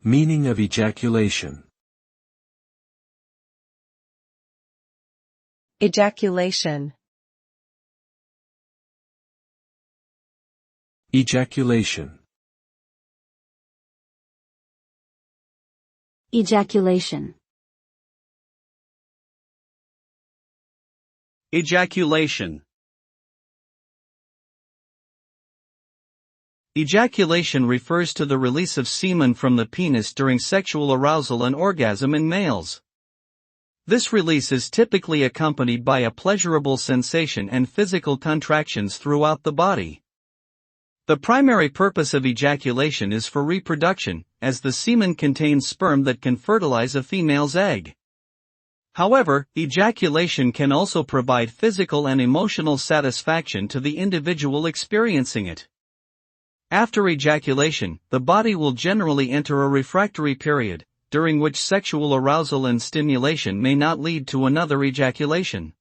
Meaning of ejaculation. Ejaculation. Ejaculation. Ejaculation. Ejaculation. Ejaculation refers to the release of semen from the penis during sexual arousal and orgasm in males. This release is typically accompanied by a pleasurable sensation and physical contractions throughout the body. The primary purpose of ejaculation is for reproduction, as the semen contains sperm that can fertilize a female's egg. However, ejaculation can also provide physical and emotional satisfaction to the individual experiencing it. After ejaculation, the body will generally enter a refractory period, during which sexual arousal and stimulation may not lead to another ejaculation.